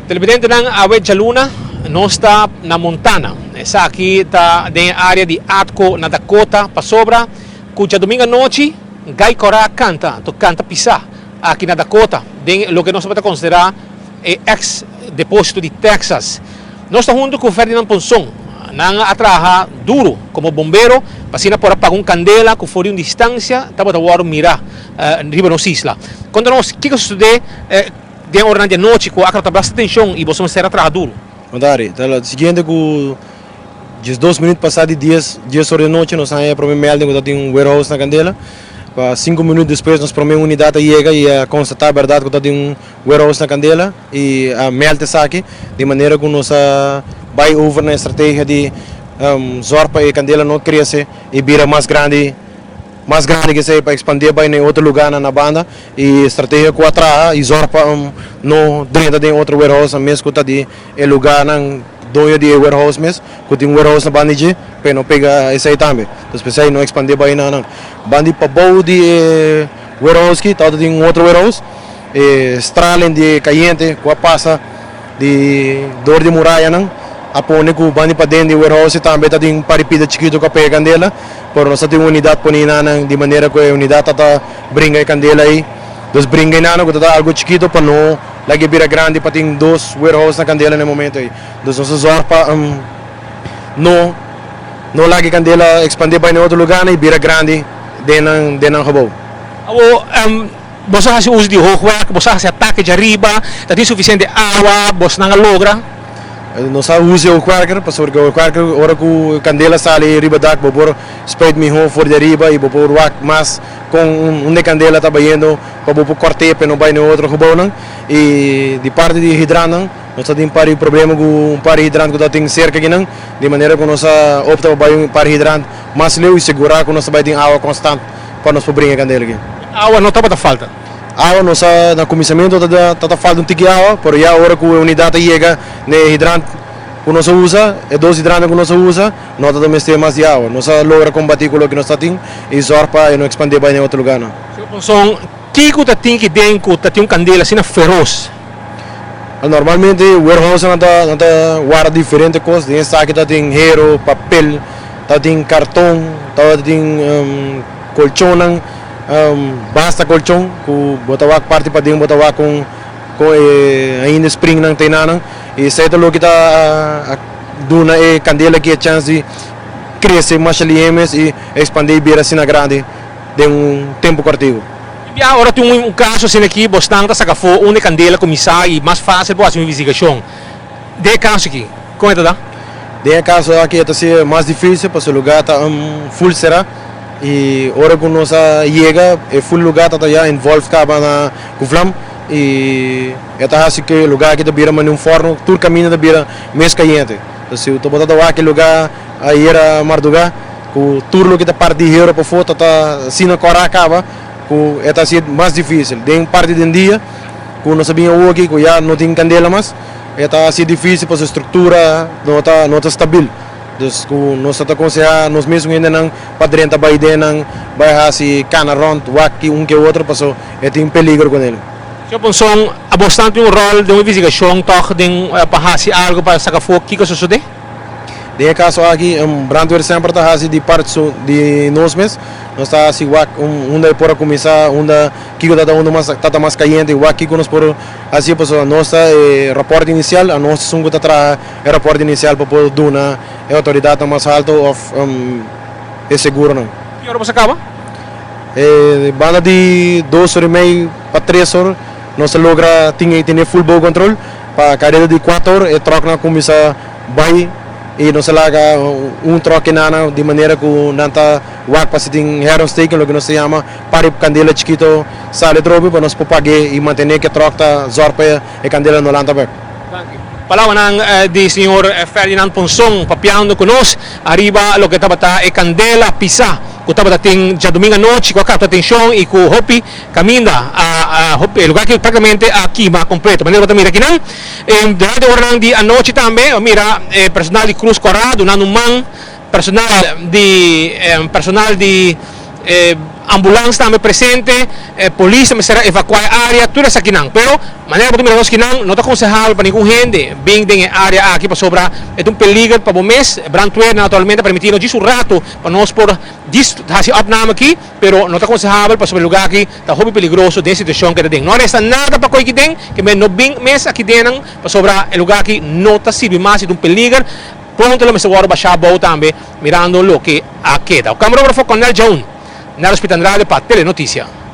Televidente ng Awet Jaluna, não está na Montana. Essa aqui está na área de Atco, na Dakota, para sobra. Cuja domingo à noite, Guy Cora canta Pisa, aqui na Dakota, tem o que nós vamos considerar ex-depósito de Texas. Nós estamos junto com o Ferdinand Ponson, nang atraha duro como bombeiro, pasina por apagar candela, com fora de distância, estava a mirar riba nos isla. Quando nós, o que sucede de hora de noite, com a bastante atenção e você ser atraha duro? Mandari, seguinte com 2 minutos passados de 10 horas da noite, nós temos para melding que tem warehouse na candela. 5 minutos depois, nós para unidade chega e constatar a verdade que tem warehouse na candela e a melta aqui, de maneira que nós vai over na estratégia de zorpa e candela não cresce e vira mais grande que seja para expandir para em outro lugar na banda e estratégia com atrás e zorpa não dentro de outro warehouse mesmo que está de lugar na dono de warehouse mesmo que tem warehouse na banda de para não pegar esse aí também então especialmente não expandir para na banda para bom de warehouse que está de outro warehouse estralem de caliente com a passa de dor de muralha não apone que o bandi para dentro do warehouse também está em paripida chiquito com a pega candela, por nós temos unidade ponina de maneira que a unidade está brinca a candela aí, dos brinca na que está algo chiquito para não lagi vira grande para ter 2 warehouse na candela no momento aí, dos nossos zorpa não lagi candela expandir para em outro lugar e vira grande dentro robô. Você faz uso de rockwork, você faz ataque de arriba, tem suficiente água, você não logra? Nós usamos o quaker, porque o quaker, ora que a candela está ali riba da água, vou spread me home for de riba e vou pôr mais com onde a candela está indo, para vou cortar para não vai no outro robô e de parte de hidrante, nós temos um problema com um par de hidrante que tem cerca aqui de maneira que nós opta para um par de hidrante mais leu e segurar que nós vai ter água constante para nós poder a candela aqui. Água não está para falta? Água, nós no começamento está falta um tique de água, por aí agora que a unidade chega no hidrante que nós usa, e 2 hidrantes que nós usa, nós também temos mais de água. Nós logra combater com o que nós temos e zorpa e não expandir para em outro lugar. Então, que você tem que dentro, tem um candela assim feroz? Normalmente, o warehouse não guarda diferentes coisas. Tem saque, tem hero, papel, tem cartão, tem colchão, basta colchão, que botar parte para dentro, botar com ainda spring não tem nada e certo logo que está duna e candela que a chance de crescer mais liemes e expandir bem assim na grande de tempo curto. E agora tem um caso assim aqui, bastante saca fogo, onde candela começar e mais fácil para fazer uma investigação. De caso aqui, como é que está? De caso aqui está ser mais difícil, porque o lugar está full será e hora que nós chega é full lugar está já envolve na com flam e está assim que o lugar aqui está vira um forno, todo caminho está vira mais caliente. Então se eu estou botando aquele lugar aí era Marduga, o turno que está parte de hero para foto está assim na cora acaba, que está assim mais difícil. Tem parte do dia, que nós sabíamos aqui que já não tem candela mais, está assim difícil porque a estrutura não está estável. Então nós estamos aconselhando nós mesmos ainda não para dentro vai dentro vai assim cana rond, aqui que o outro passou, tem peligro com ele. Senhor Ponson, há bastante um rol de uma investigação, para fazer algo para sacar fogo, o que sucede? De caso aqui, Brandwehr sempre está assim de parte de nós mesmos, nós está assim, onde por começar, onde que está mais caliente, o aqui que nós por assim, pues nossa reporte inicial, a nossa sungo está atrás, o reporte inicial para poder dar a autoridade mais alta é seguro não. Que hora você acaba? Banda de 2 horas e meia para 3 horas, nós logra ter full bow control, para carreira de 4 horas, troca na começar vai e nós larga troque nana de maneira que não está o para se tem hero stake, o que nós chama para candela chiquito sale drobe para nós pagar e manter que troca zorpa e candela no lanta back. Palavra de senhor Ferdinand Ponson, papiando conosco, arriba lo que estava é candela pisa, que estava tem já domingo à noite, com a capta atenção e com o Hopi caminha a lugar que praticamente aqui mais completo, mas eu também aqui não. Durante a hora de a noite também, mira personal de Cruz Corrado, nano man, personal de ambulância também presente, polícia também será evacuar a área, tudo isso aqui não. Pero, maneira por nós que não está aconselhável para nenhum gente vir da área aqui para sobrar, é um peligro para o mês, Brandweer naturalmente permitindo disso rato para nós por fazer opname aqui, pero não está aconselhável para sobre o lugar aqui, está muito perigoso dessa situação que tem. Não resta nada para coisa que tem, que não vem mês aqui dentro, para sobrar o lugar aqui não está servindo mais de um peligro. Pronto, me seguro baixar a boa também, mirando o que aqui. O camarógrafo Cornel Jaun, na Hospital Andrade para Telenotícia.